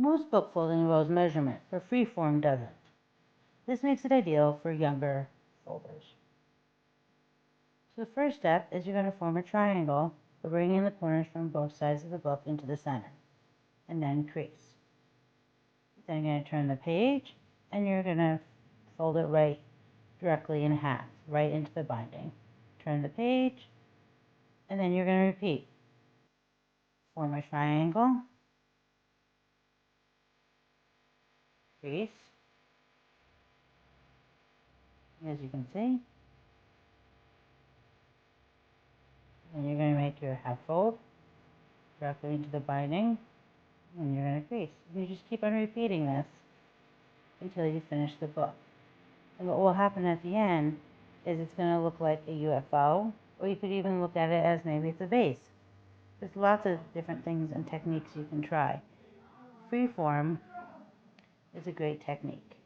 Most book folding involves measurement, but freeform doesn't. This makes it ideal for younger folders. So the first step is you're going to form a triangle by bringing the corners from both sides of the book into the center, and then crease. Then you're going to turn the page, and you're going to fold it right directly in half, right into the binding. Turn the page, and then you're going to repeat. Form a triangle, crease, as you can see. And you're going to make your half fold directly into the binding, and you're going to crease. You just keep on repeating this until you finish the book. And what will happen at the end is it's going to look like a UFO, or you could even look at it as maybe it's a vase. There's lots of different things and techniques you can try. Freeform is a great technique.